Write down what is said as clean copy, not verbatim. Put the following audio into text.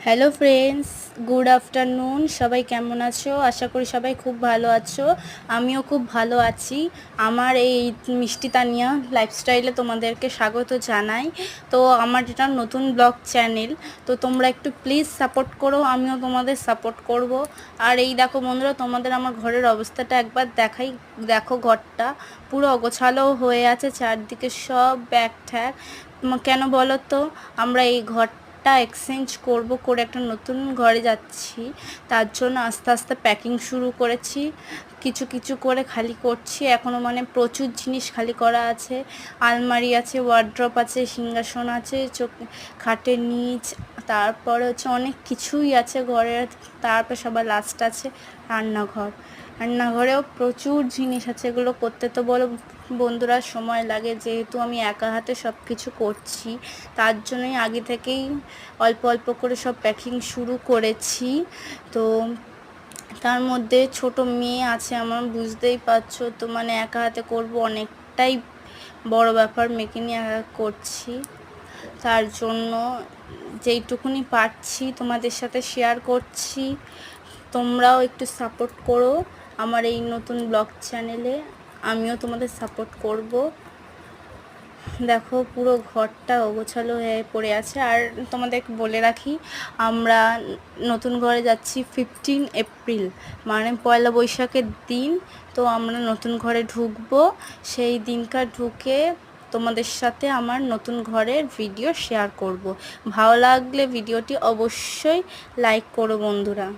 Hello friends, good afternoon. সবাই কেমন আছো? আশা করি সবাই খুব ভালো আছো। আমিও খুব ভালো আছি। আমার এই মিষ্টি তানিয়া লাইফস্টাইলে তোমাদেরকে স্বাগত জানাই। তো আমার এটা নতুন ব্লগ চ্যানেল, তো তোমরা একটু প্লিজ সাপোর্ট করো, আমিও তোমাদের সাপোর্ট করব। আর এই দেখো বন্ধুরা, তোমাদের আমার ঘরের অবস্থাটা একবার দেখাই। দেখো ঘরটা পুরো অগোছালো হয়ে আছে, চারদিকে সব ব্যাগ ঠ্যাগ। কেন বলো তো? আমরা এই ঘরটা এক্সচেঞ্জ করে একটা নতুন ঘরে যাচ্ছি, তার জন্য আস্তে আস্তে প্যাকিং শুরু করেছি। কিছু কিছু করে খালি করছি এখনও, মানে প্রচুর জিনিস খালি করা আছে। আলমারি আছে, ওয়ার্ড্রপ আছে, সিংহাসন আছে, খাটের নিচ, তারপরে হচ্ছে অনেক কিছুই আছে ঘরের। তারপর সবার লাস্ট আছে রান্নাঘর। রান্নাঘরেও প্রচুর জিনিস আছে, এগুলো করতে তো বলো বন্ধুরা সময় লাগে, যেহেতু আমি একা হাতে সব কিছু করছি, তার জন্যই আগে থেকেই অল্প অল্প করে সব প্যাকিং শুরু করেছি। তো তার মধ্যে ছোট মেয়ে আছে আমার, বুঝতেই পারছো তো, মানে একা হাতে করব অনেকটাই বড় ব্যাপার, মেয়েকে নিয়ে একা করছি। তার জন্য যেইটুকুনি পারছি তোমাদের সাথে শেয়ার করছি। তোমরাও একটু সাপোর্ট করো আমার এই নতুন ব্লগ চ্যানেলে, আমিও তোমাদের সাপোর্ট করব। দেখো পুরো ঘরটা অগোছালো হয়ে পড়ে আছে। আর তোমাদেরকে বলে রাখি, আমরা নতুন ঘরে যাচ্ছি 15 এপ্রিল, মানে পয়লা বৈশাখের দিন। তো আমরা নতুন ঘরে ঢুকবো, সেই দিনকার ঢুকে তোমাদের সাথে আমার নতুন ঘরের ভিডিও শেয়ার করব। ভালো লাগলে ভিডিওটি অবশ্যই লাইক করো বন্ধুরা।